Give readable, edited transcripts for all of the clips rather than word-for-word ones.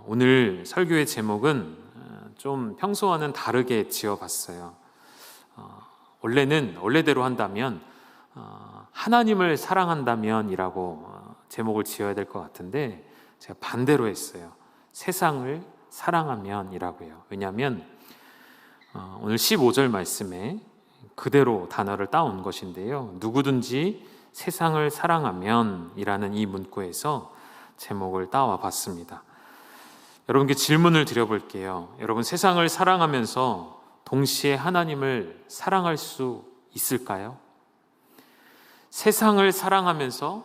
오늘 설교의 제목은 좀 평소와는 다르게 지어봤어요. 원래대로 한다면 하나님을 사랑한다면 이라고 제목을 지어야 될 것 같은데 제가 반대로 했어요. 세상을 사랑하면 이라고요. 왜냐하면 오늘 15절 말씀에 그대로 단어를 따온 것인데요, 누구든지 세상을 사랑하면 이라는 이 문구에서 제목을 따와 봤습니다. 여러분께 질문을 드려볼게요. 여러분, 세상을 사랑하면서 동시에 하나님을 사랑할 수 있을까요? 세상을 사랑하면서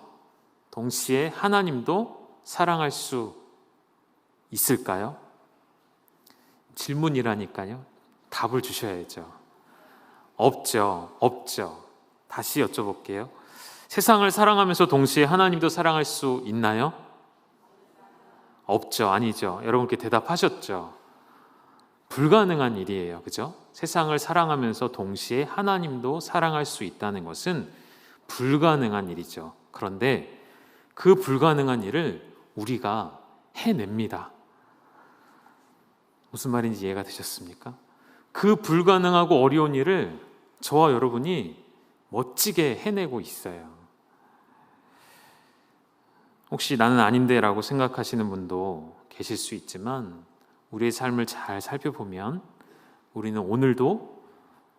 동시에 하나님도 사랑할 수 있을까요? 질문이라니까요. 답을 주셔야죠. 없죠. 다시 여쭤볼게요. 세상을 사랑하면서 동시에 하나님도 사랑할 수 있나요? 없죠. 아니죠. 여러분께 대답하셨죠. 불가능한 일이에요. 그죠? 세상을 사랑하면서 동시에 하나님도 사랑할 수 있다는 것은 불가능한 일이죠. 그런데 그 불가능한 일을 우리가 해냅니다. 무슨 말인지 이해가 되셨습니까? 그 불가능하고 어려운 일을 저와 여러분이 멋지게 해내고 있어요. 혹시 나는 아닌데 라고 생각하시는 분도 계실 수 있지만, 우리의 삶을 잘 살펴보면 우리는 오늘도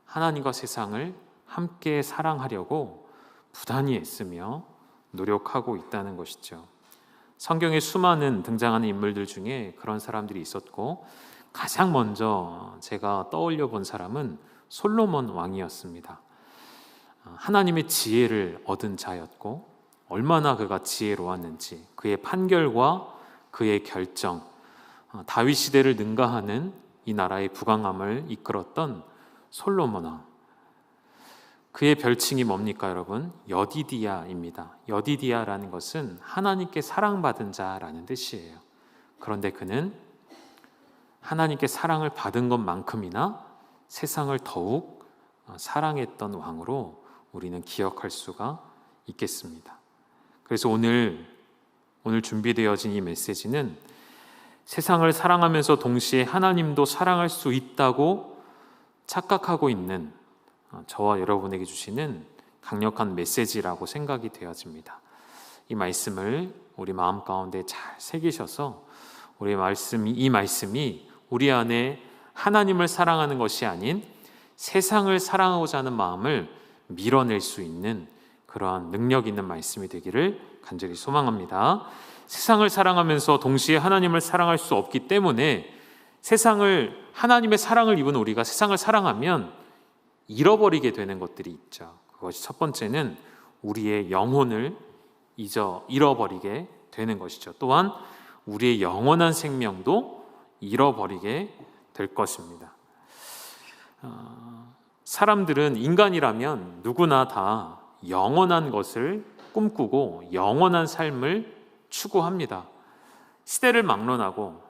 하나님과 세상을 함께 사랑하려고 부단히 애쓰며 노력하고 있다는 것이죠. 성경에 수많은 등장하는 인물들 중에 그런 사람들이 있었고, 가장 먼저 제가 떠올려 본 사람은 솔로몬 왕이었습니다. 하나님의 지혜를 얻은 자였고, 얼마나 그가 지혜로웠는지, 그의 판결과 그의 결정, 다윗 시대를 능가하는 이 나라의 부강함을 이끌었던 솔로몬 왕. 그의 별칭이 뭡니까, 여러분? 여디디야입니다. 여디디야라는 것은 하나님께 사랑받은 자라는 뜻이에요. 그런데 그는 하나님께 사랑을 받은 것만큼이나 세상을 더욱 사랑했던 왕으로 우리는 기억할 수가 있겠습니다. 그래서 오늘 준비되어진 이 메시지는 세상을 사랑하면서 동시에 하나님도 사랑할 수 있다고 착각하고 있는 저와 여러분에게 주시는 강력한 메시지라고 생각이 되어집니다. 이 말씀을 우리 마음 가운데 잘 새기셔서 이 말씀이 우리 안에 하나님을 사랑하는 것이 아닌 세상을 사랑하고자 하는 마음을 밀어낼 수 있는 그러한 능력 있는 말씀이 되기를 간절히 소망합니다. 세상을 사랑하면서 동시에 하나님을 사랑할 수 없기 때문에 하나님의 사랑을 입은 우리가 세상을 사랑하면 잃어버리게 되는 것들이 있죠. 그것이 첫 번째는 우리의 영혼을 잃어버리게 되는 것이죠. 또한 우리의 영원한 생명도 잃어버리게 될 것입니다. 사람들은, 인간이라면 누구나 다 영원한 것을 꿈꾸고 영원한 삶을 추구합니다. 시대를 막론하고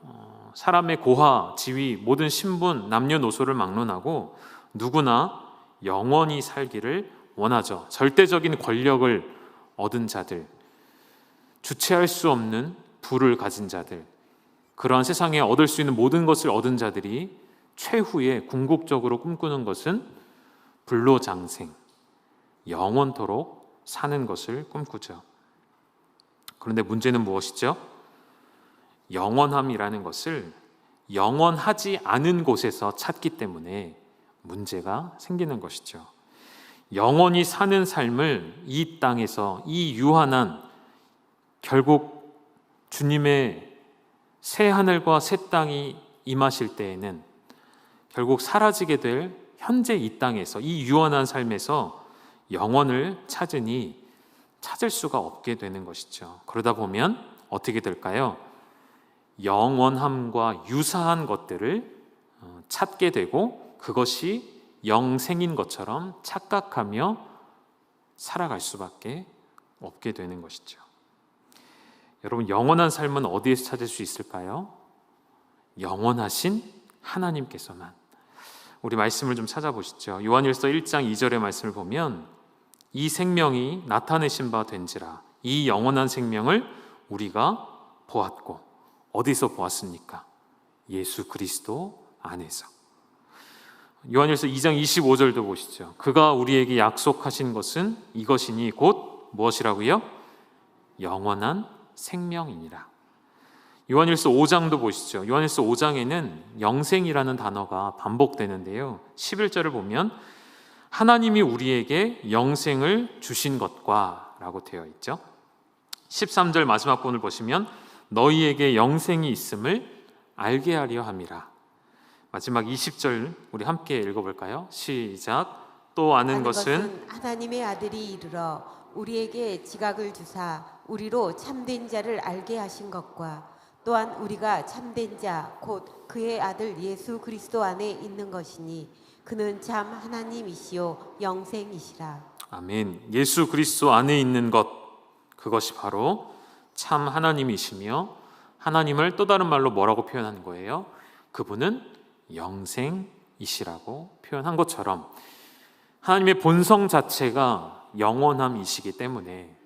사람의 고하, 지위, 모든 신분, 남녀노소를 막론하고 누구나 영원히 살기를 원하죠. 절대적인 권력을 얻은 자들, 주체할 수 없는 부를 가진 자들, 그러한 세상에 얻을 수 있는 모든 것을 얻은 자들이 최후에 궁극적으로 꿈꾸는 것은 불로장생, 영원토록 사는 것을 꿈꾸죠. 그런데 문제는 무엇이죠? 영원함이라는 것을 영원하지 않은 곳에서 찾기 때문에 문제가 생기는 것이죠. 영원히 사는 삶을 이 땅에서, 이 유한한, 결국 주님의 새 하늘과 새 땅이 임하실 때에는 결국 사라지게 될 현재 이 땅에서, 이 유한한 삶에서 영원을 찾을 수가 없게 되는 것이죠. 그러다 보면 어떻게 될까요? 영원함과 유사한 것들을 찾게 되고 그것이 영생인 것처럼 착각하며 살아갈 수밖에 없게 되는 것이죠. 여러분, 영원한 삶은 어디에서 찾을 수 있을까요? 영원하신 하나님께서만. 우리 말씀을 좀 찾아보시죠. 요한일서 1장 2절의 말씀을 보면, 이 생명이 나타내신 바 된지라, 이 영원한 생명을 우리가 보았고 어디서 보았습니까? 예수 그리스도 안에서. 요한일서 2장 25절도 보시죠. 그가 우리에게 약속하신 것은 이것이니 곧 무엇이라고요? 영원한 생명이니라. 요한일서 5장도 보시죠. 요한일서 5장에는 영생이라는 단어가 반복되는데요, 11절을 보면 하나님이 우리에게 영생을 주신 것과 라고 되어 있죠. 13절 마지막 부분을 보시면 너희에게 영생이 있음을 알게 하려 함이라. 마지막 20절 우리 함께 읽어볼까요? 시작. 또 아는 것은 하나님의 아들이 이르러 우리에게 지각을 주사 우리로 참된 자를 알게 하신 것과 또한 우리가 참된 자 곧 그의 아들 예수 그리스도 안에 있는 것이니 그는 참 하나님이시요 영생이시라. 아멘. 예수 그리스도 안에 있는 것, 그것이 바로 참 하나님이시며, 하나님을 또 다른 말로 뭐라고 표현한 거예요? 그분은 영생이시라고 표현한 것처럼 하나님의 본성 자체가 영원함이시기 때문에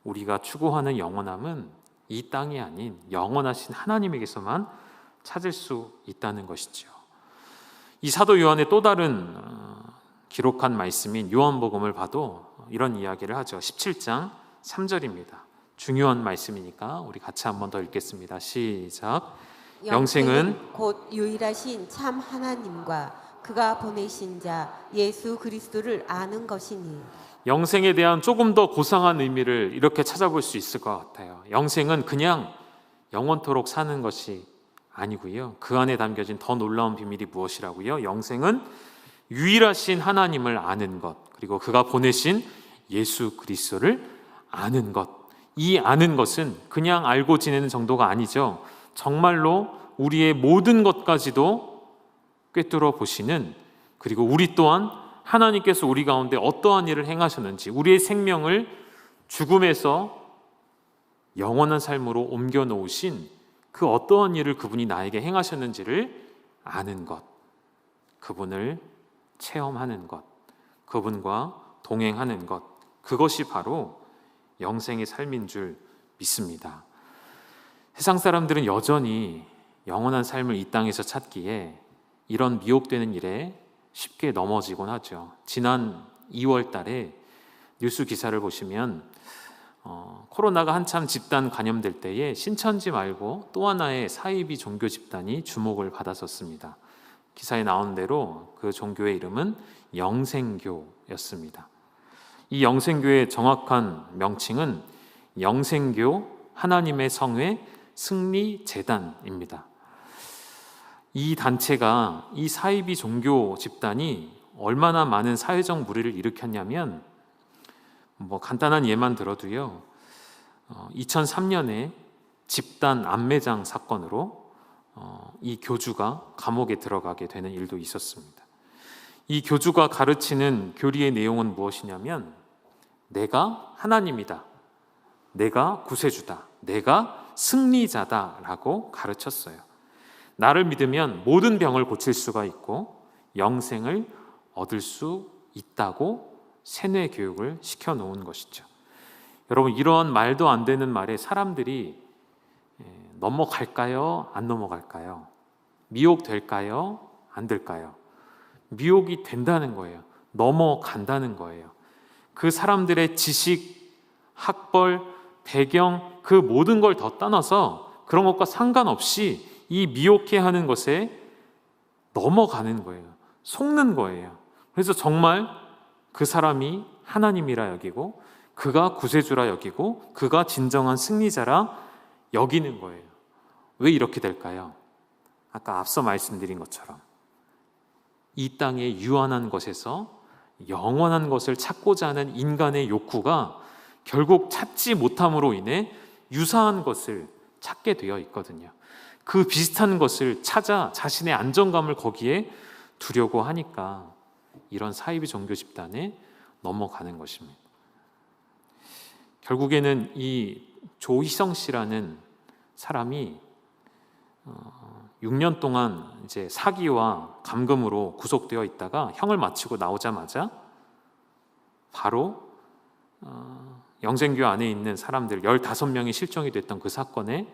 우리가 추구하는 영원함은 이 땅이 아닌 영원하신 하나님에게서만 찾을 수 있다는 것이죠. 이 사도 요한의 또 다른 기록한 말씀인 요한복음을 봐도 이런 이야기를 하죠. 17장 3절입니다. 중요한 말씀이니까 우리 같이 한 번 더 읽겠습니다. 시작. 영생은 곧 유일하신 참 하나님과 그가 보내신 자 예수 그리스도를 아는 것이니. 영생에 대한 조금 더 고상한 의미를 이렇게 찾아볼 수 있을 것 같아요. 영생은 그냥 영원토록 사는 것이 아니고요, 그 안에 담겨진 더 놀라운 비밀이 무엇이라고요? 영생은 유일하신 하나님을 아는 것, 그리고 그가 보내신 예수 그리스도를 아는 것. 이 아는 것은 그냥 알고 지내는 정도가 아니죠. 정말로 우리의 모든 것까지도 꿰뚫어 보시는, 그리고 우리 또한 하나님께서 우리 가운데 어떠한 일을 행하셨는지, 우리의 생명을 죽음에서 영원한 삶으로 옮겨 놓으신 그 어떠한 일을 그분이 나에게 행하셨는지를 아는 것, 그분을 체험하는 것, 그분과 동행하는 것, 그것이 바로 영생의 삶인 줄 믿습니다. 세상 사람들은 여전히 영원한 삶을 이 땅에서 찾기에 이런 미혹되는 일에 쉽게 넘어지곤 하죠. 지난 2월 달에 뉴스 기사를 보시면 코로나가 한참 집단 감염될 때에 신천지 말고 또 하나의 사이비 종교 집단이 주목을 받았었습니다. 기사에 나온 대로 그 종교의 이름은 영생교였습니다. 이 영생교의 정확한 명칭은 영생교 하나님의 성회 승리재단입니다. 이 단체가, 이 사이비 종교 집단이 얼마나 많은 사회적 물의를 일으켰냐면, 간단한 예만 들어도요, 2003년에 집단 암매장 사건으로 이 교주가 감옥에 들어가게 되는 일도 있었습니다. 이 교주가 가르치는 교리의 내용은 무엇이냐면, 내가 하나님이다, 내가 구세주다, 내가 승리자다라고 가르쳤어요. 나를 믿으면 모든 병을 고칠 수가 있고 영생을 얻을 수 있다고 세뇌 교육을 시켜놓은 것이죠. 여러분, 이러한 말도 안 되는 말에 사람들이 넘어갈까요? 안 넘어갈까요? 미혹될까요? 안 될까요? 미혹이 된다는 거예요. 넘어간다는 거예요. 그 사람들의 지식, 학벌, 배경, 그 모든 걸 더 떠나서 그런 것과 상관없이 이 미혹해 하는 것에 넘어가는 거예요. 속는 거예요. 그래서 정말 그 사람이 하나님이라 여기고, 그가 구세주라 여기고, 그가 진정한 승리자라 여기는 거예요. 왜 이렇게 될까요? 아까 앞서 말씀드린 것처럼 이 땅의 유한한 것에서 영원한 것을 찾고자 하는 인간의 욕구가 결국 찾지 못함으로 인해 유사한 것을 찾게 되어 있거든요. 그 비슷한 것을 찾아 자신의 안정감을 거기에 두려고 하니까 이런 사이비 종교 집단에 넘어가는 것입니다. 결국에는 이 조희성 씨라는 사람이 6년 동안 이제 사기와 감금으로 구속되어 있다가 형을 마치고 나오자마자 바로 영생교 안에 있는 사람들 15명이 실종이 됐던 그 사건에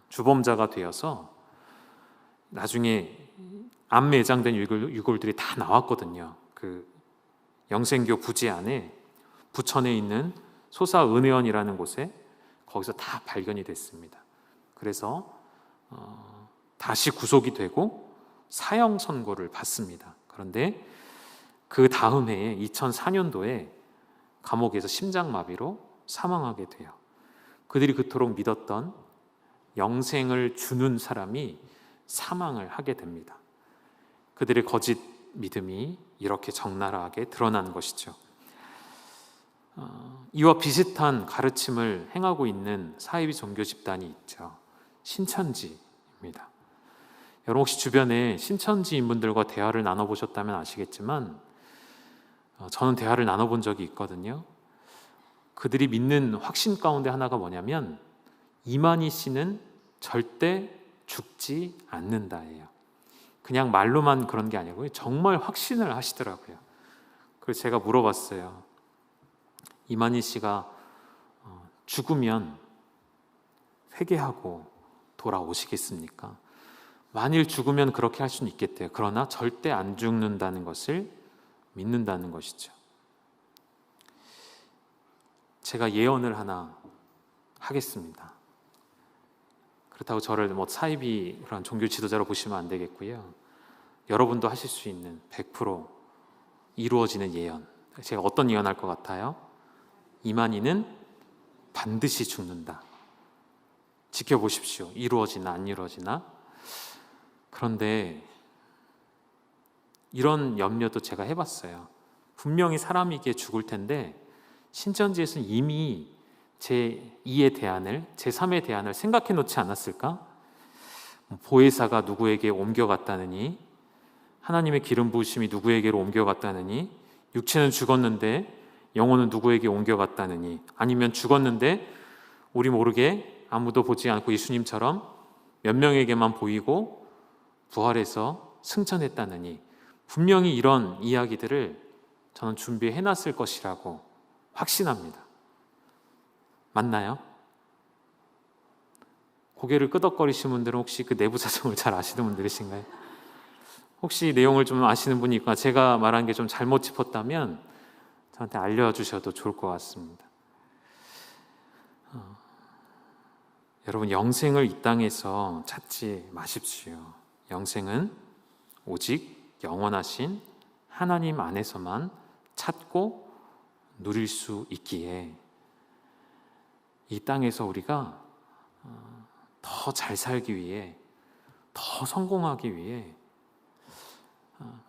주범자가 되어서 나중에 암매장된 유골들이 다 나왔거든요. 그 영생교 부지 안에 부천에 있는 소사은혜원이라는 곳에 거기서 다 발견이 됐습니다. 그래서 다시 구속이 되고 사형 선고를 받습니다. 그런데 그 다음 해에 2004년도에 감옥에서 심장마비로 사망하게 돼요. 그들이 그토록 믿었던 영생을 주는 사람이 사망을 하게 됩니다. 그들의 거짓 믿음이 이렇게 적나라하게 드러난 것이죠. 이와 비슷한 가르침을 행하고 있는 사이비 종교 집단이 있죠. 신천지입니다. 여러분 혹시 주변에 신천지인 분들과 대화를 나눠보셨다면 아시겠지만 저는 대화를 나눠본 적이 있거든요. 그들이 믿는 확신 가운데 하나가 뭐냐면 이만희 씨는 절대 죽지 않는다예요. 그냥 말로만 그런 게 아니고 정말 확신을 하시더라고요. 그래서 제가 물어봤어요. 이만희 씨가 죽으면 회개하고 돌아오시겠습니까? 만일 죽으면 그렇게 할 수는 있겠대요. 그러나 절대 안 죽는다는 것을 믿는다는 것이죠. 제가 예언을 하나 하겠습니다. 그렇다고 저를 사이비 그런 종교 지도자로 보시면 안 되겠고요. 여러분도 하실 수 있는 100% 이루어지는 예언. 제가 어떤 예언할 것 같아요? 이만희는 반드시 죽는다. 지켜보십시오. 이루어지나 안 이루어지나. 그런데 이런 염려도 제가 해봤어요. 분명히 사람이기에 죽을 텐데 신천지에서는 이미 제2의 대안을, 제3의 대안을 생각해 놓지 않았을까? 보혜사가 누구에게 옮겨갔다느니, 하나님의 기름 부으심이 누구에게로 옮겨갔다느니, 육체는 죽었는데 영혼은 누구에게 옮겨갔다느니, 아니면 죽었는데 우리 모르게 아무도 보지 않고 예수님처럼 몇 명에게만 보이고 부활해서 승천했다느니, 분명히 이런 이야기들을 저는 준비해 놨을 것이라고 확신합니다. 맞나요? 고개를 끄덕거리시는 분들은 혹시 그 내부 사정을 잘 아시는 분들이신가요? 혹시 내용을 좀 아시는 분이 있거나 제가 말한 게 좀 잘못 짚었다면 저한테 알려주셔도 좋을 것 같습니다. 여러분, 영생을 이 땅에서 찾지 마십시오. 영생은 오직 영원하신 하나님 안에서만 찾고 누릴 수 있기에 이 땅에서 우리가 더 잘 살기 위해, 더 성공하기 위해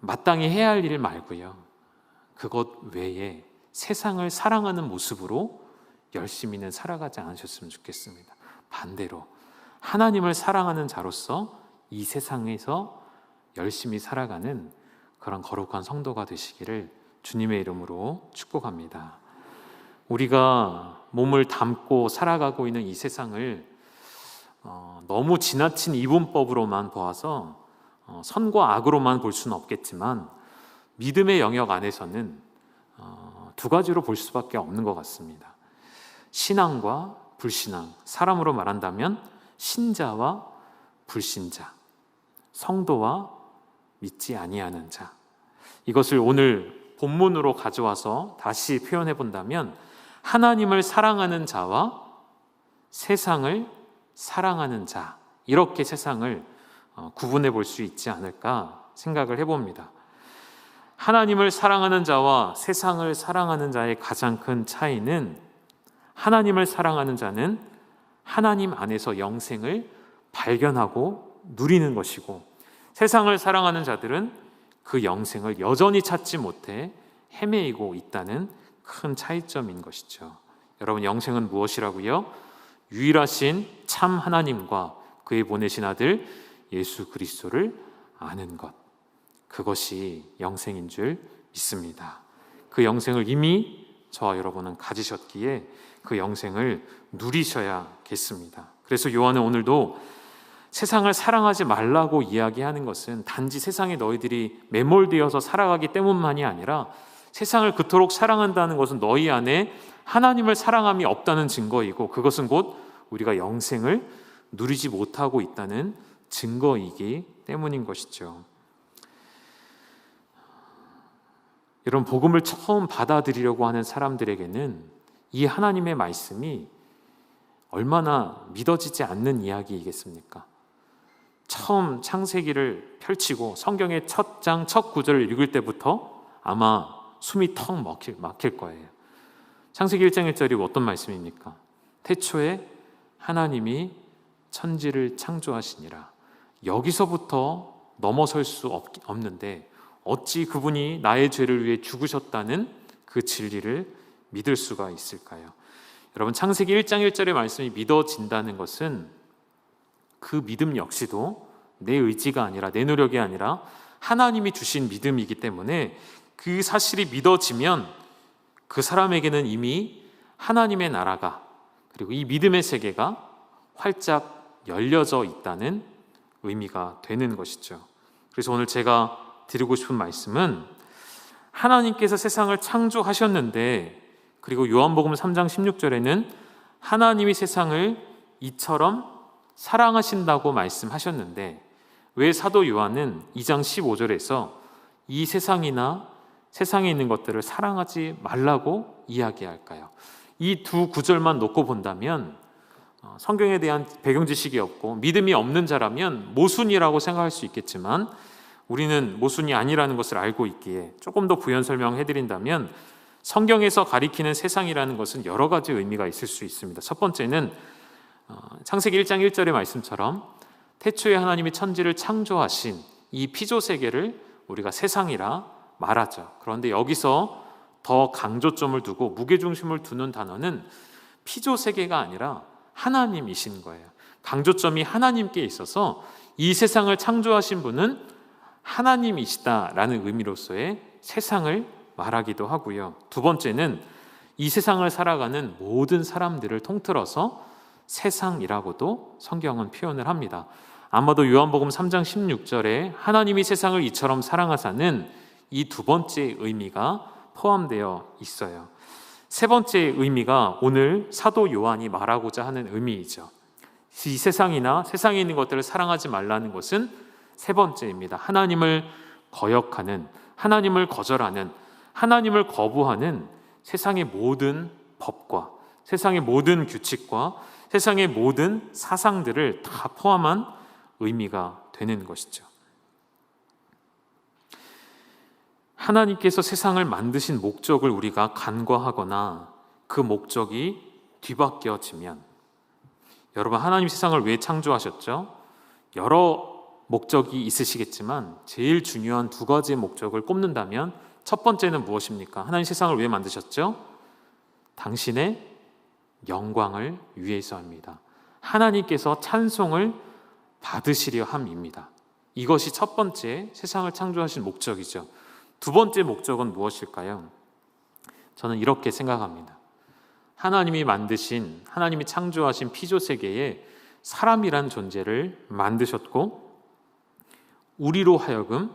마땅히 해야 할 일 말고요, 그것 외에 세상을 사랑하는 모습으로 열심히는 살아가지 않으셨으면 좋겠습니다. 반대로 하나님을 사랑하는 자로서 이 세상에서 열심히 살아가는 그런 거룩한 성도가 되시기를 주님의 이름으로 축복합니다. 우리가 몸을 담고 살아가고 있는 이 세상을 너무 지나친 이분법으로만 보아서 선과 악으로만 볼 수는 없겠지만 믿음의 영역 안에서는 두 가지로 볼 수밖에 없는 것 같습니다. 신앙과 불신앙, 사람으로 말한다면 신자와 불신자, 성도와 믿지 아니하는 자. 이것을 오늘 본문으로 가져와서 다시 표현해 본다면 하나님을 사랑하는 자와 세상을 사랑하는 자, 이렇게 세상을 구분해 볼 수 있지 않을까 생각을 해봅니다. 하나님을 사랑하는 자와 세상을 사랑하는 자의 가장 큰 차이는, 하나님을 사랑하는 자는 하나님 안에서 영생을 발견하고 누리는 것이고, 세상을 사랑하는 자들은 그 영생을 여전히 찾지 못해 헤매이고 있다는 큰 차이점인 것이죠. 여러분, 영생은 무엇이라고요? 유일하신 참 하나님과 그의 보내신 아들 예수 그리스도를 아는 것, 그것이 영생인 줄 믿습니다. 그 영생을 이미 저와 여러분은 가지셨기에 그 영생을 누리셔야겠습니다. 그래서 요한은 오늘도 세상을 사랑하지 말라고 이야기하는 것은 단지 세상에 너희들이 매몰되어서 살아가기 때문만이 아니라 세상을 그토록 사랑한다는 것은 너희 안에 하나님을 사랑함이 없다는 증거이고, 그것은 곧 우리가 영생을 누리지 못하고 있다는 증거이기 때문인 것이죠. 이런 복음을 처음 받아들이려고 하는 사람들에게는 이 하나님의 말씀이 얼마나 믿어지지 않는 이야기이겠습니까? 처음 창세기를 펼치고 성경의 첫 장, 첫 구절을 읽을 때부터 아마 숨이 턱 막힐 거예요. 창세기 1장 1절이 어떤 말씀입니까? 태초에 하나님이 천지를 창조하시니라. 여기서부터 넘어설 수 없는데 어찌 그분이 나의 죄를 위해 죽으셨다는 그 진리를 믿을 수가 있을까요? 여러분, 창세기 1장 1절의 말씀이 믿어진다는 것은 그 믿음 역시도 내 의지가 아니라, 내 노력이 아니라 하나님이 주신 믿음이기 때문에 그 사실이 믿어지면 그 사람에게는 이미 하나님의 나라가, 그리고 이 믿음의 세계가 활짝 열려져 있다는 의미가 되는 것이죠. 그래서 오늘 제가 드리고 싶은 말씀은, 하나님께서 세상을 창조하셨는데, 그리고 요한복음 3장 16절에는 하나님이 세상을 이처럼 사랑하신다고 말씀하셨는데, 왜 사도 요한은 2장 15절에서 이 세상이나 세상에 있는 것들을 사랑하지 말라고 이야기할까요? 이 두 구절만 놓고 본다면 성경에 대한 배경 지식이 없고 믿음이 없는 자라면 모순이라고 생각할 수 있겠지만, 우리는 모순이 아니라는 것을 알고 있기에 조금 더 부연 설명해드린다면, 성경에서 가리키는 세상이라는 것은 여러 가지 의미가 있을 수 있습니다. 첫 번째는 창세기 1장 1절의 말씀처럼 태초에 하나님이 천지를 창조하신 이 피조세계를 우리가 세상이라 말하죠. 그런데 여기서 더 강조점을 두고 무게중심을 두는 단어는 피조세계가 아니라 하나님이신 거예요. 강조점이 하나님께 있어서 이 세상을 창조하신 분은 하나님이시다라는 의미로서의 세상을 말하기도 하고요. 두 번째는 이 세상을 살아가는 모든 사람들을 통틀어서 세상이라고도 성경은 표현을 합니다. 아마도 요한복음 3장 16절에 하나님이 세상을 이처럼 사랑하사는 이 두 번째 의미가 포함되어 있어요. 세 번째 의미가 오늘 사도 요한이 말하고자 하는 의미이죠. 이 세상이나 세상에 있는 것들을 사랑하지 말라는 것은 세 번째입니다. 하나님을 거역하는, 하나님을 거절하는, 하나님을 거부하는 세상의 모든 법과 세상의 모든 규칙과 세상의 모든 사상들을 다 포함한 의미가 되는 것이죠. 하나님께서 세상을 만드신 목적을 우리가 간과하거나 그 목적이 뒤바뀌어지면, 여러분, 하나님 세상을 왜 창조하셨죠? 여러 목적이 있으시겠지만 제일 중요한 두 가지의 목적을 꼽는다면 첫 번째는 무엇입니까? 하나님 세상을 왜 만드셨죠? 당신의 영광을 위해서입니다. 하나님께서 찬송을 받으시려 함입니다. 이것이 첫 번째 세상을 창조하신 목적이죠. 두 번째 목적은 무엇일까요? 저는 이렇게 생각합니다. 하나님이 만드신, 하나님이 창조하신 피조세계에 사람이란 존재를 만드셨고, 우리로 하여금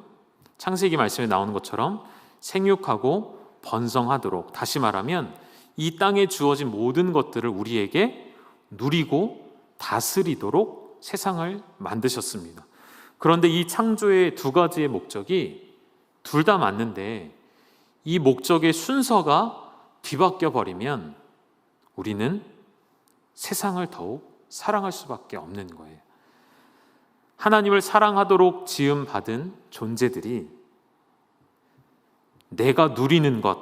창세기 말씀에 나오는 것처럼 생육하고 번성하도록, 다시 말하면 이 땅에 주어진 모든 것들을 우리에게 누리고 다스리도록 세상을 만드셨습니다. 그런데 이 창조의 두 가지의 목적이 둘 다 맞는데 이 목적의 순서가 뒤바뀌어 버리면 우리는 세상을 더욱 사랑할 수밖에 없는 거예요. 하나님을 사랑하도록 지음받은 존재들이 내가 누리는 것,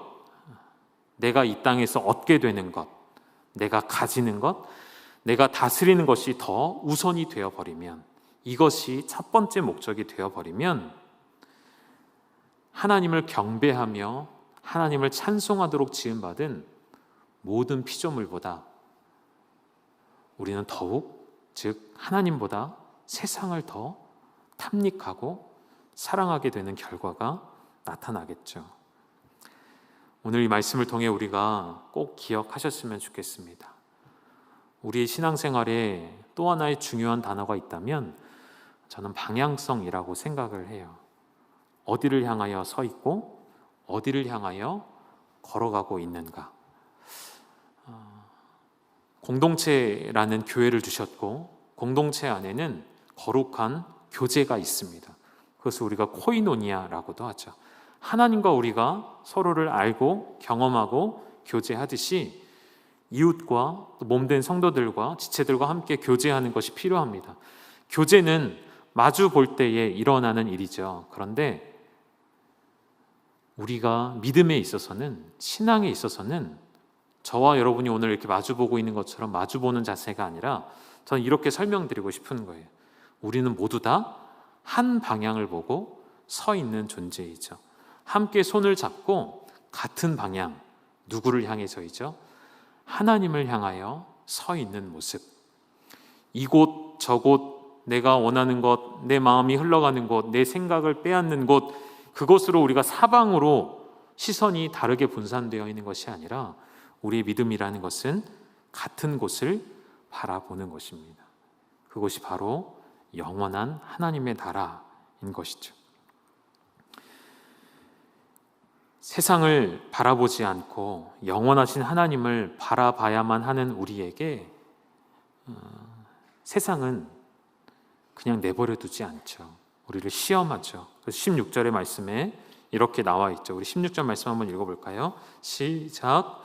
내가 이 땅에서 얻게 되는 것, 내가 가지는 것, 내가 다스리는 것이 더 우선이 되어버리면, 이것이 첫 번째 목적이 되어버리면 하나님을 경배하며 하나님을 찬송하도록 지음받은 모든 피조물보다 우리는 더욱, 즉 하나님보다 세상을 더 탐닉하고 사랑하게 되는 결과가 나타나겠죠. 오늘 이 말씀을 통해 우리가 꼭 기억하셨으면 좋겠습니다. 우리의 신앙생활에 또 하나의 중요한 단어가 있다면 저는 방향성이라고 생각을 해요. 어디를 향하여 서 있고 어디를 향하여 걸어가고 있는가. 공동체라는 교회를 주셨고 공동체 안에는 거룩한 교제가 있습니다. 그것을 우리가 코이노니아라고도 하죠. 하나님과 우리가 서로를 알고 경험하고 교제하듯이 이웃과 몸된 성도들과 지체들과 함께 교제하는 것이 필요합니다. 교제는 마주 볼 때에 일어나는 일이죠. 그런데 우리가 믿음에 있어서는, 신앙에 있어서는 저와 여러분이 오늘 이렇게 마주보고 있는 것처럼 마주보는 자세가 아니라 저는 이렇게 설명드리고 싶은 거예요. 우리는 모두 다 한 방향을 보고 서 있는 존재이죠. 함께 손을 잡고 같은 방향, 누구를 향해서이죠? 하나님을 향하여 서 있는 모습. 이곳 저곳, 내가 원하는 것, 내 마음이 흘러가는 곳, 내 생각을 빼앗는 곳, 그곳으로 우리가 사방으로 시선이 다르게 분산되어 있는 것이 아니라 우리의 믿음이라는 것은 같은 곳을 바라보는 것입니다. 그것이 바로 영원한 하나님의 나라인 것이죠. 세상을 바라보지 않고 영원하신 하나님을 바라봐야만 하는 우리에게 세상은 그냥 내버려 두지 않죠. 우리를 시험하죠. 그래서 16절의 말씀에 이렇게 나와 있죠. 우리 16절 말씀 한번 읽어볼까요? 시작.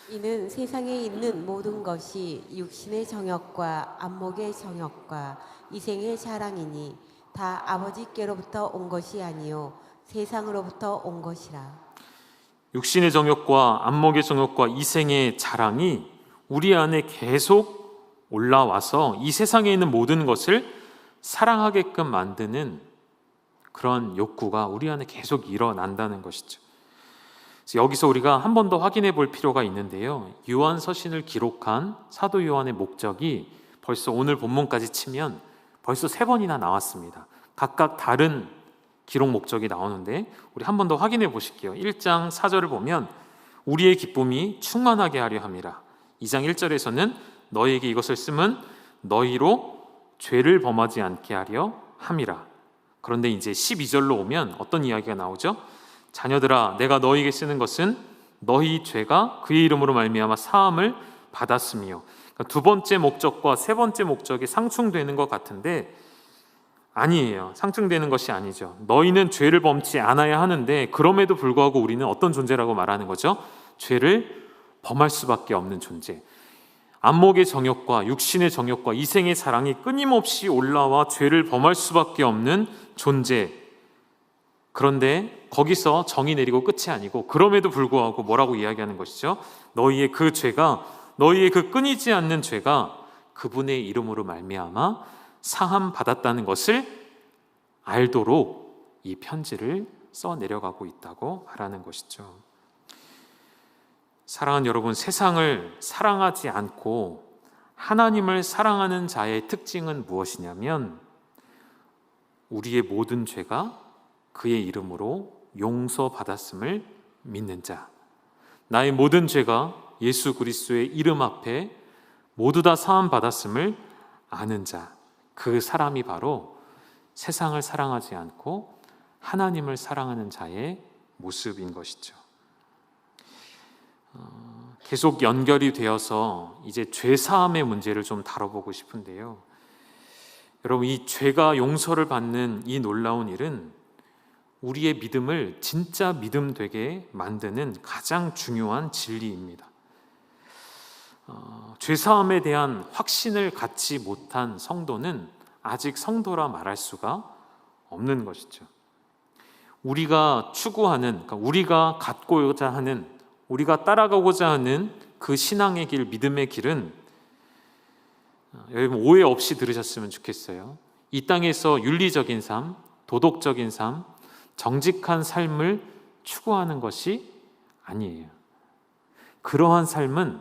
이는 세상에 있는 모든 것이 육신의 정욕과 안목의 정욕과 이생의 자랑이니 다 아버지께로부터 온 것이 아니요 세상으로부터 온 것이라. 육신의 정욕과 안목의 정욕과 이생의 자랑이 우리 안에 계속 올라와서 이 세상에 있는 모든 것을 사랑하게끔 만드는 그런 욕구가 우리 안에 계속 일어난다는 것이죠. 여기서 우리가 한 번 더 확인해 볼 필요가 있는데요. 요한 서신을 기록한 사도 요한의 목적이 벌써 오늘 본문까지 치면 벌써 3번이나 나왔습니다. 각각 다른 기록 목적이 나오는데 우리 한 번 더 확인해 보실게요. 1장 4절을 보면 우리의 기쁨이 충만하게 하려 함이라. 2장 1절에서는 너희에게 이것을 쓰면 너희로 죄를 범하지 않게 하려 함이라. 그런데 이제 12절로 오면 어떤 이야기가 나오죠? 자녀들아, 내가 너희에게 쓰는 것은 너희 죄가 그의 이름으로 말미암아 사함을 받았으며. 그러니까 두 번째 목적과 세 번째 목적이 상충되는 것 같은데 아니에요. 상충되는 것이 아니죠. 너희는 죄를 범치 않아야 하는데 그럼에도 불구하고 우리는 어떤 존재라고 말하는 거죠? 죄를 범할 수밖에 없는 존재. 안목의 정욕과 육신의 정욕과 이생의 사랑이 끊임없이 올라와 죄를 범할 수밖에 없는 존재. 그런데 거기서 정의 내리고 끝이 아니고 그럼에도 불구하고 뭐라고 이야기하는 것이죠? 너희의 그 죄가, 너희의 그 끊이지 않는 죄가 그분의 이름으로 말미암아 사함 받았다는 것을 알도록 이 편지를 써 내려가고 있다고 말하는 것이죠. 사랑하는 여러분, 세상을 사랑하지 않고 하나님을 사랑하는 자의 특징은 무엇이냐면 우리의 모든 죄가 그의 이름으로 용서받았음을 믿는 자, 나의 모든 죄가 예수 그리스도의 이름 앞에 모두 다 사함받았음을 아는 자, 그 사람이 바로 세상을 사랑하지 않고 하나님을 사랑하는 자의 모습인 것이죠. 계속 연결이 되어서 이제 죄사함의 문제를 좀 다뤄보고 싶은데요. 여러분, 이 죄가 용서를 받는 이 놀라운 일은 우리의 믿음을 진짜 믿음 되게 만드는 가장 중요한 진리입니다. 죄사함에 대한 확신을 갖지 못한 성도는 아직 성도라 말할 수가 없는 것이죠. 우리가 추구하는, 그러니까 우리가 갖고자 하는, 우리가 따라가고자 하는 그 신앙의 길, 믿음의 길은 여러분 오해 없이 들으셨으면 좋겠어요. 이 땅에서 윤리적인 삶, 도덕적인 삶, 정직한 삶을 추구하는 것이 아니에요. 그러한 삶은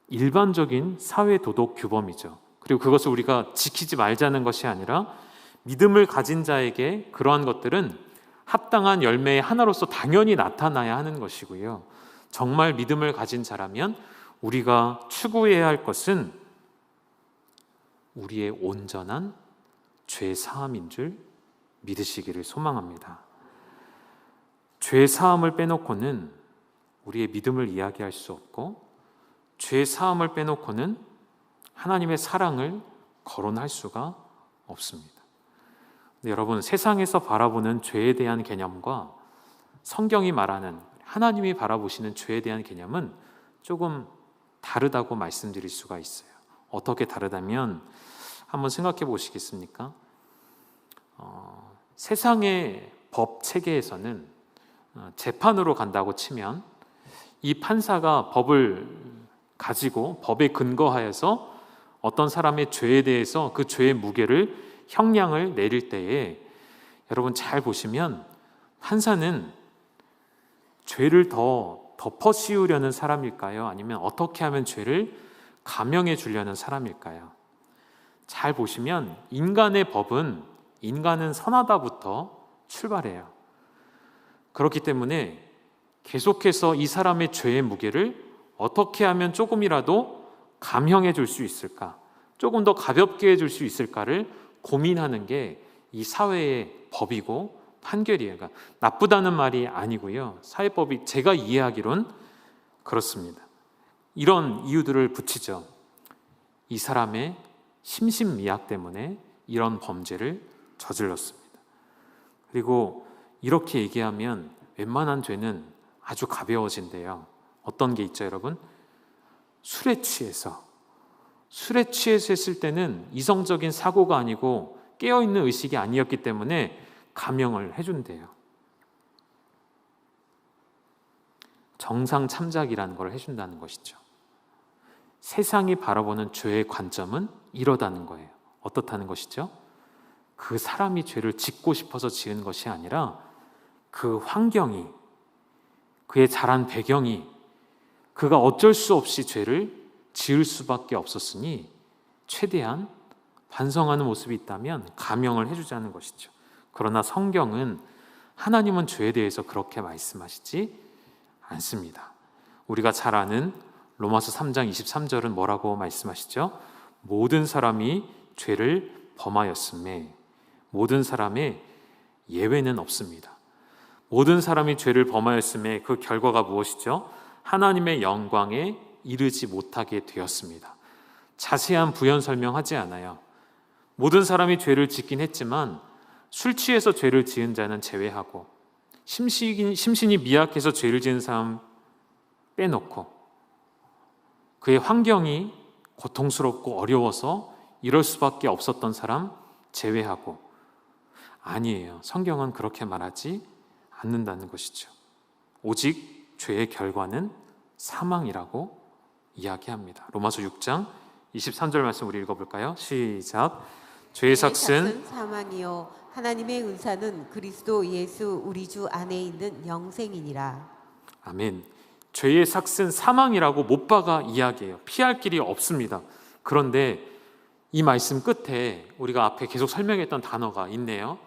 일반적인 사회 도덕 규범이죠. 그리고 그것을 우리가 지키지 말자는 것이 아니라 믿음을 가진 자에게 그러한 것들은 합당한 열매의 하나로서 당연히 나타나야 하는 것이고요. 정말 믿음을 가진 자라면 우리가 추구해야 할 것은 우리의 온전한 죄 사함인 줄 믿으시기를 소망합니다. 죄 사함을 빼놓고는 우리의 믿음을 이야기할 수 없고 죄 사함을 빼놓고는 하나님의 사랑을 거론할 수가 없습니다. 근데 여러분, 세상에서 바라보는 죄에 대한 개념과 성경이 말하는 하나님이 바라보시는 죄에 대한 개념은 조금 다르다고 말씀드릴 수가 있어요. 어떻게 다르다면 한번 생각해 보시겠습니까? 세상의 법 체계에서는 재판으로 간다고 치면 이 판사가 법을 가지고 법에 근거하여서 어떤 사람의 죄에 대해서 그 죄의 무게를 형량을 내릴 때에 여러분 잘 보시면 판사는 죄를 더 덮어 씌우려는 사람일까요? 아니면 어떻게 하면 죄를 감형해 주려는 사람일까요? 잘 보시면 인간의 법은 인간은 선하다부터 출발해요. 그렇기 때문에 계속해서 이 사람의 죄의 무게를 어떻게 하면 조금이라도 감형해 줄 수 있을까? 조금 더 가볍게 해줄 수 있을까를 고민하는 게 이 사회의 법이고 판결이에요. 그러니까 나쁘다는 말이 아니고요. 사회법이 제가 이해하기론 그렇습니다. 이런 이유들을 붙이죠. 이 사람의 심신미약 때문에 이런 범죄를 저질렀습니다. 그리고 이렇게 얘기하면 웬만한 죄는 아주 가벼워진대요. 어떤 게 있죠, 여러분? 술에 취해서 했을 때는 이성적인 사고가 아니고 깨어있는 의식이 아니었기 때문에 감형을 해준대요. 정상 참작이라는 걸 해준다는 것이죠. 세상이 바라보는 죄의 관점은 이러다는 거예요. 어떻다는 것이죠? 그 사람이 죄를 짓고 싶어서 지은 것이 아니라 그 환경이, 그의 자란 배경이, 그가 어쩔 수 없이 죄를 지을 수밖에 없었으니 최대한 반성하는 모습이 있다면 감형을 해주자는 것이죠. 그러나 성경은, 하나님은 죄에 대해서 그렇게 말씀하시지 않습니다. 우리가 잘 아는 로마서 3장 23절은 뭐라고 말씀하시죠? 모든 사람이 죄를 범하였음에 모든 사람의 예외는 없습니다. 모든 사람이 죄를 범하였음에 그 결과가 무엇이죠? 하나님의 영광에 이르지 못하게 되었습니다. 자세한 부연 설명하지 않아요. 모든 사람이 죄를 짓긴 했지만 술 취해서 죄를 지은 자는 제외하고 심신이 미약해서 죄를 지은 사람 빼놓고 그의 환경이 고통스럽고 어려워서 이럴 수밖에 없었던 사람 제외하고, 아니에요. 성경은 그렇게 말하지 않는다는 것이죠. 오직 죄의 결과는 사망이라고 이야기합니다. 로마서 6장 23절 말씀 우리 읽어볼까요? 시작. 죄의 삭은 사망이요 하나님의 은사는 그리스도 예수 우리 주 안에 있는 영생이니라. 아멘. 죄의 삭은 사망이라고 못 박아 이야기해요. 피할 길이 없습니다. 그런데 이 말씀 끝에 우리가 앞에 계속 설명했던 단어가 있네요.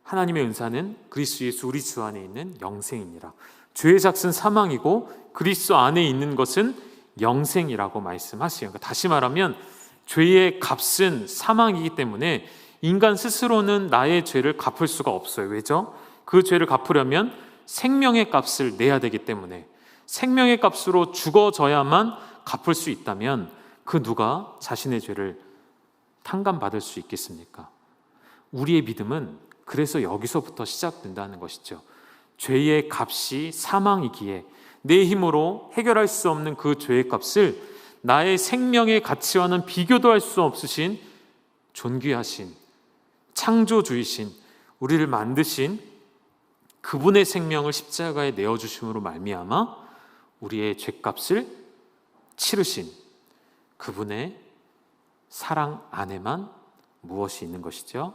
하나님의 은사는 그리스도 예수 우리 주 안에 있는 영생이니라. 죄의 삭은 사망이고 그리스도 안에 있는 것은 영생이라고 말씀하시요. 그러니까 다시 말하면 죄의 값은 사망이기 때문에 인간 스스로는 나의 죄를 갚을 수가 없어요. 왜죠? 그 죄를 갚으려면 생명의 값을 내야 되기 때문에, 생명의 값으로 죽어져야만 갚을 수 있다면 그 누가 자신의 죄를 탕감받을 수 있겠습니까? 우리의 믿음은 그래서 여기서부터 시작된다는 것이죠. 죄의 값이 사망이기에 내 힘으로 해결할 수 없는 그 죄의 값을 나의 생명의 가치와는 비교도 할 수 없으신 존귀하신 창조주이신 우리를 만드신 그분의 생명을 십자가에 내어주심으로 말미암아 우리의 죄값을 치르신 그분의 사랑 안에만 무엇이 있는 것이죠?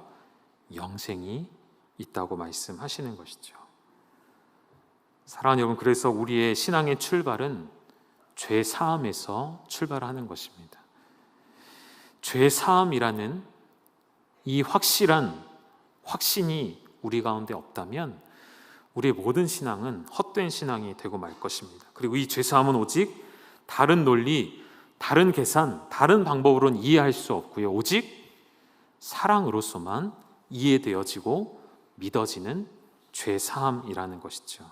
영생이 있다고 말씀하시는 것이죠. 사랑하는 여러분, 그래서 우리의 신앙의 출발은 죄 사함에서 출발하는 것입니다. 죄 사함이라는 이 확실한 확신이 우리 가운데 없다면 우리의 모든 신앙은 헛된 신앙이 되고 말 것입니다. 그리고 이 죄 사함은 오직 다른 논리, 다른 계산, 다른 방법으로는 이해할 수 없고요. 오직 사랑으로서만 이해되어지고 믿어지는 죄 사함이라는 것이죠.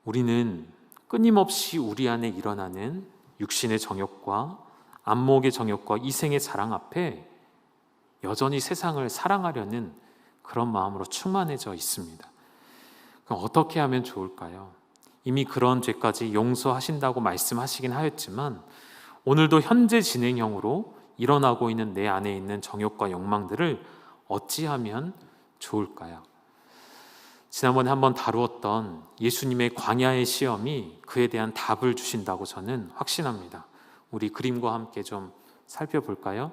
우리는 끊임없이 우리 안에 일어나는 육신의 정욕과 안목의 정욕과 이생의 자랑 앞에 여전히 세상을 사랑하려는 그런 마음으로 충만해져 있습니다. 그럼 어떻게 하면 좋을까요? 이미 그런 죄까지 용서하신다고 말씀하시긴 하였지만 오늘도 현재 진행형으로 일어나고 있는 내 안에 있는 정욕과 욕망들을 어찌하면 좋을까요? 지난번에 한번 다루었던 예수님의 광야의 시험이 그에 대한 답을 주신다고 저는 확신합니다. 우리 그림과 함께 좀 살펴볼까요?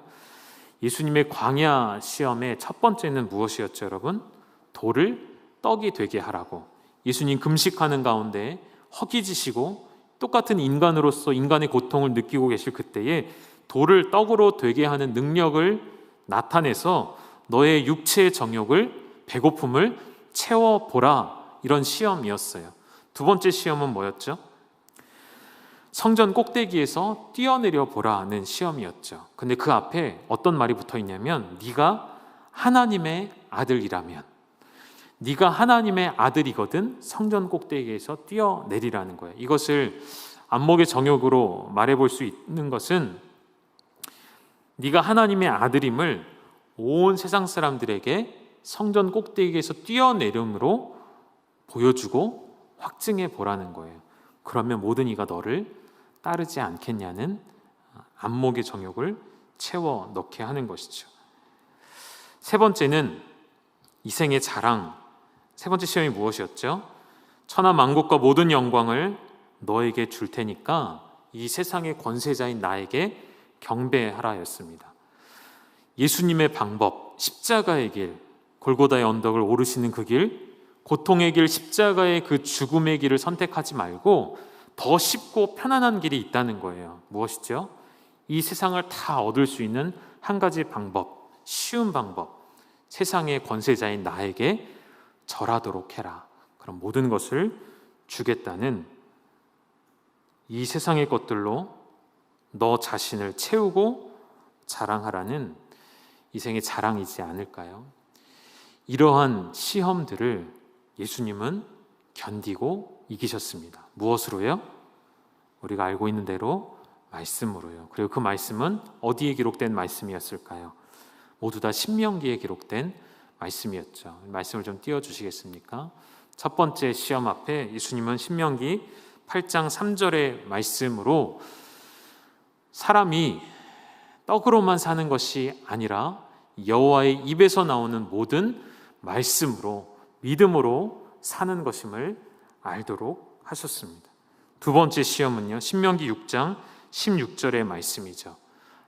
예수님의 광야 시험의 첫 번째는 무엇이었죠, 여러분? 돌을 떡이 되게 하라고. 예수님 금식하는 가운데 허기지시고 똑같은 인간으로서 인간의 고통을 느끼고 계실 그때에 돌을 떡으로 되게 하는 능력을 나타내서 너의 육체의 정욕을, 배고픔을 채워보라, 이런 시험이었어요. 두 번째 시험은 뭐였죠? 성전 꼭대기에서 뛰어내려 보라는 시험이었죠. 근데 그 앞에 어떤 말이 붙어 있냐면 네가 하나님의 아들이라면, 네가 하나님의 아들이거든 성전 꼭대기에서 뛰어내리라는 거예요. 이것을 안목의 정욕으로 말해볼 수 있는 것은 네가 하나님의 아들임을 온 세상 사람들에게 성전 꼭대기에서 뛰어내림으로 보여주고 확증해 보라는 거예요. 그러면 모든 이가 너를 따르지 않겠냐는 안목의 정욕을 채워 넣게 하는 것이죠. 세 번째는 이생의 자랑. 세 번째 시험이 무엇이었죠? 천하 만국과 모든 영광을 너에게 줄 테니까 이 세상의 권세자인 나에게 경배하라였습니다. 예수님의 방법, 십자가의 길, 골고다의 언덕을 오르시는 그 길, 고통의 길, 십자가의 그 죽음의 길을 선택하지 말고 더 쉽고 편안한 길이 있다는 거예요. 무엇이죠? 이 세상을 다 얻을 수 있는 한 가지 방법, 쉬운 방법, 세상의 권세자인 나에게 절하도록 해라. 그럼 모든 것을 주겠다는 이 세상의 것들로 너 자신을 채우고 자랑하라는 이생의 자랑이지 않을까요? 이러한 시험들을 예수님은 견디고 이기셨습니다. 무엇으로요? 우리가 알고 있는 대로 말씀으로요. 그리고 그 말씀은 어디에 기록된 말씀이었을까요? 모두 다 신명기에 기록된 말씀이었죠. 말씀을 좀 띄워주시겠습니까? 첫 번째 시험 앞에 예수님은 신명기 8장 3절의 말씀으로 사람이 떡으로만 사는 것이 아니라 여호와의 입에서 나오는 모든 말씀으로, 믿음으로 사는 것임을 알도록 하셨습니다. 두 번째 시험은요, 신명기 6장 16절의 말씀이죠.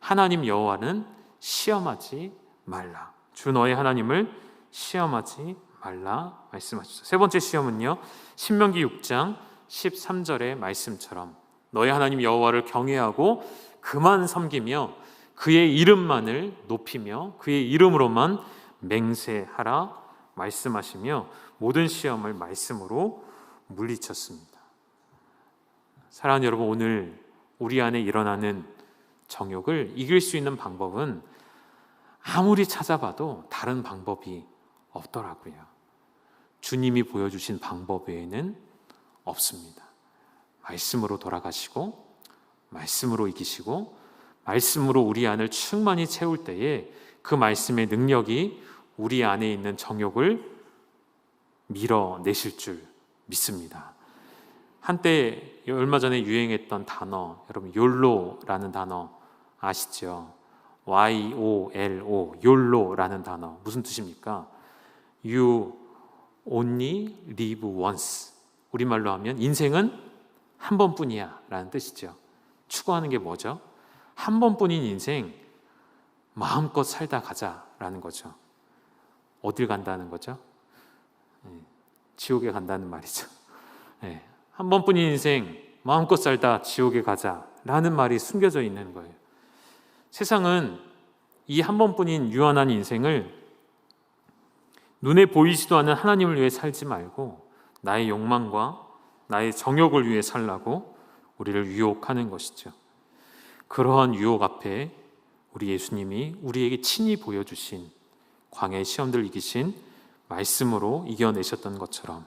하나님 여호와는 시험하지 말라. 주 너의 하나님을 시험하지 말라 말씀하셨죠. 세 번째 시험은요, 신명기 6장 13절의 말씀처럼 너의 하나님 여호와를 경외하고 그만 섬기며 그의 이름만을 높이며 그의 이름으로만 맹세하라 말씀하시며 모든 시험을 말씀으로 물리쳤습니다. 사랑하는 여러분, 오늘 우리 안에 일어나는 정욕을 이길 수 있는 방법은 아무리 찾아봐도 다른 방법이 없더라고요. 주님이 보여주신 방법 외에는 없습니다. 말씀으로 돌아가시고 말씀으로 이기시고 말씀으로 우리 안을 충만히 채울 때에 그 말씀의 능력이 우리 안에 있는 정욕을 밀어내실 줄 믿습니다. 한때 얼마 전에 유행했던 단어, 여러분 욜로라는 단어 아시죠? YOLO, 욜로라는 단어 무슨 뜻입니까? You only live once. 우리말로 하면 인생은 한 번뿐이야 라는 뜻이죠. 추구하는 게 뭐죠? 한 번뿐인 인생 마음껏 살다 가자라는 거죠. 어딜 간다는 거죠? 지옥에 간다는 말이죠. 한 번뿐인 인생 마음껏 살다 지옥에 가자라는 말이 숨겨져 있는 거예요. 세상은 이 한 번뿐인 유한한 인생을 눈에 보이지도 않는 하나님을 위해 살지 말고 나의 욕망과 나의 정욕을 위해 살라고 우리를 유혹하는 것이죠. 그러한 유혹 앞에 우리 예수님이 우리에게 친히 보여주신 광야의 시험들을 이기신 말씀으로 이겨내셨던 것처럼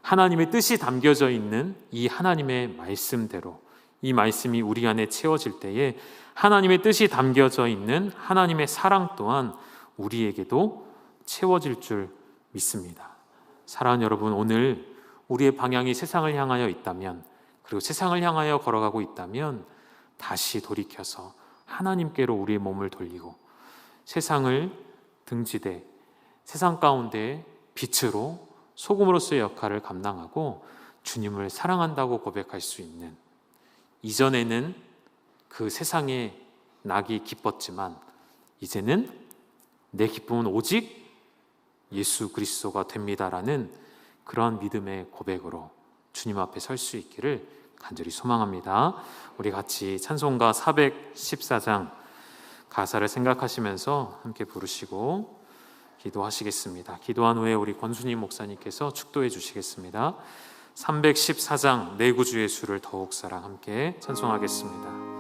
하나님의 뜻이 담겨져 있는 이 하나님의 말씀대로, 이 말씀이 우리 안에 채워질 때에 하나님의 뜻이 담겨져 있는 하나님의 사랑 또한 우리에게도 채워질 줄 믿습니다. 사랑하는 여러분, 오늘 우리의 방향이 세상을 향하여 있다면, 그리고 세상을 향하여 걸어가고 있다면 다시 돌이켜서 하나님께로 우리의 몸을 돌리고 세상을 등지되 세상 가운데 빛으로 소금으로서의 역할을 감당하고 주님을 사랑한다고 고백할 수 있는, 이전에는 그 세상의 낙이 기뻤지만 이제는 내 기쁨은 오직 예수 그리스도가 됩니다라는 그러한 믿음의 고백으로 주님 앞에 설 수 있기를 간절히 소망합니다. 우리 같이 찬송가 414장 가사를 생각하시면서 함께 부르시고 기도하시겠습니다. 기도한 후에 우리 권순임 목사님께서 축도해 주시겠습니다. 314장 내 구주 예수를 더욱 사랑, 함께 찬송하겠습니다.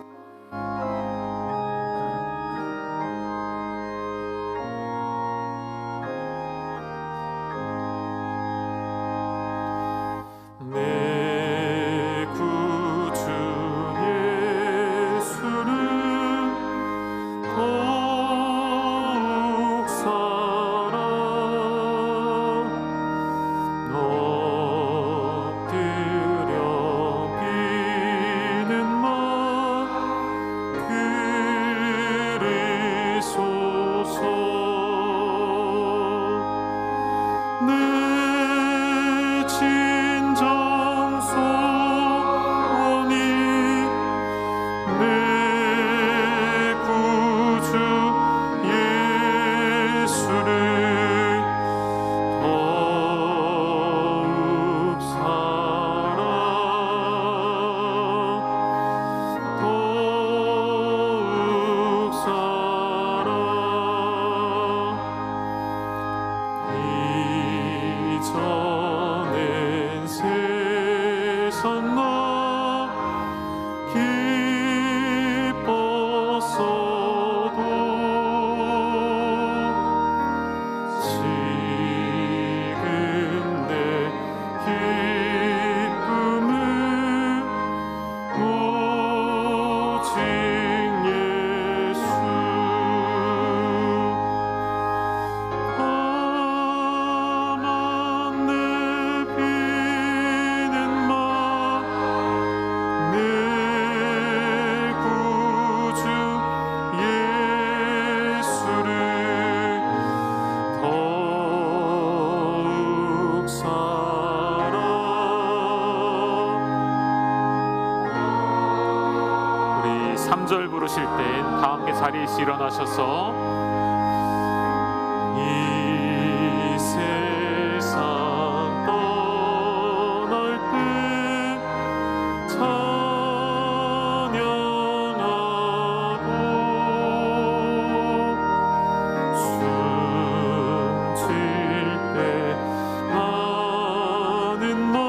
부르실 때 다 함께 자리에서 일어나셔서 이 세상 떠날 때 찬양하고 숨질 때 하는 말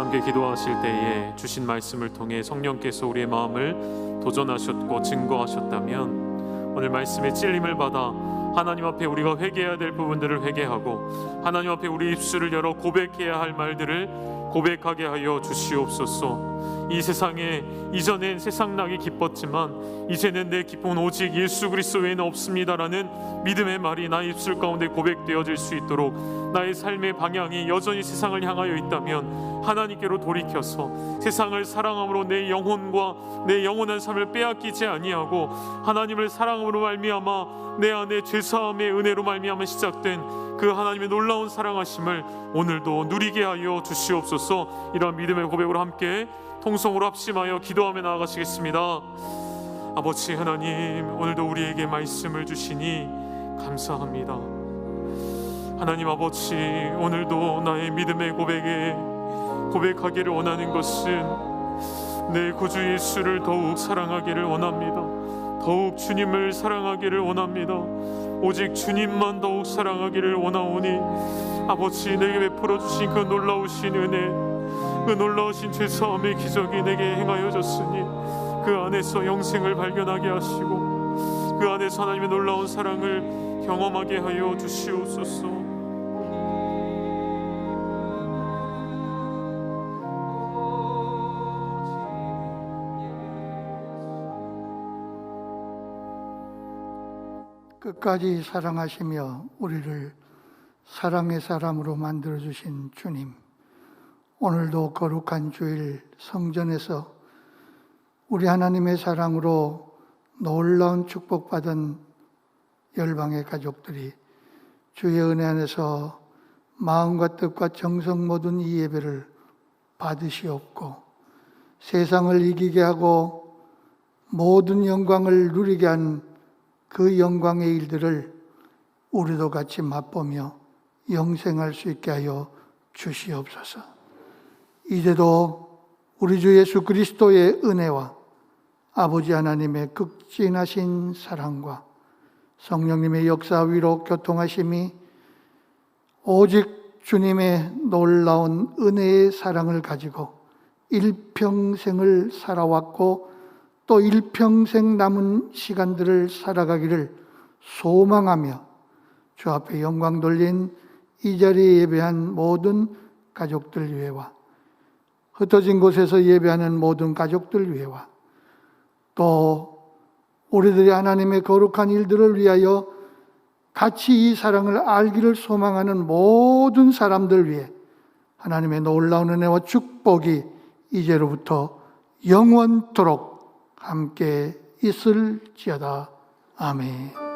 함께 기도하실 때에 주신 말씀을 통해 성령께서 우리의 마음을 도전하셨고 증거하셨다면 오늘 말씀의 찔림을 받아 하나님 앞에 우리가 회개해야 될 부분들을 회개하고 하나님 앞에 우리 입술을 열어 고백해야 할 말들을 고백하게 하여 주시옵소서. 이 세상에 이전엔 세상 낙이 기뻤지만 이제는 내 기쁨은 오직 예수 그리스도 외에는 없습니다라는 믿음의 말이 나의 입술 가운데 고백되어질 수 있도록 나의 삶의 방향이 여전히 세상을 향하여 있다면 하나님께로 돌이켜서 세상을 사랑함으로 내 영혼과 내 영원한 삶을 빼앗기지 아니하고 하나님을 사랑함으로 말미암아 내 안에 죄사함의 은혜로 말미암아 시작된 그 하나님의 놀라운 사랑하심을 오늘도 누리게 하여 주시옵소서. 이런 믿음의 고백으로 함께 통성으로 합심하여 기도하며 나아가시겠습니다. 아버지 하나님, 오늘도 우리에게 말씀을 주시니 감사합니다. 하나님 아버지, 오늘도 나의 믿음의 고백에 고백하기를 원하는 것은 내 구주 예수를 더욱 사랑하기를 원합니다. 더욱 주님을 사랑하기를 원합니다. 오직 주님만 더욱 사랑하기를 원하오니 아버지, 내게 베풀어 주신 그 놀라우신 은혜, 그 놀라우신 죄사함의 기적이 내게 행하여 졌으니 그 안에서 영생을 발견하게 하시고 그 안에서 하나님의 놀라운 사랑을 경험하게 하여 주시옵소서. 끝까지 사랑하시며 우리를 사랑의 사람으로 만들어주신 주님, 오늘도 거룩한 주일 성전에서 우리 하나님의 사랑으로 놀라운 축복받은 열방의 가족들이 주의 은혜 안에서 마음과 뜻과 정성 모든 이 예배를 받으시옵고 세상을 이기게 하고 모든 영광을 누리게 한 그 영광의 일들을 우리도 같이 맛보며 영생할 수 있게 하여 주시옵소서. 이제도 우리 주 예수 그리스도의 은혜와 아버지 하나님의 극진하신 사랑과 성령님의 역사 위로 교통하심이 오직 주님의 놀라운 은혜의 사랑을 가지고 일평생을 살아왔고 또 일평생 남은 시간들을 살아가기를 소망하며 주 앞에 영광 돌린 이 자리에 예배한 모든 가족들 위해와 흩어진 곳에서 예배하는 모든 가족들 위해와 또 우리들이 하나님의 거룩한 일들을 위하여 같이 이 사랑을 알기를 소망하는 모든 사람들 위해 하나님의 놀라운 은혜와 축복이 이제로부터 영원토록 함께 있을지어다. 아멘.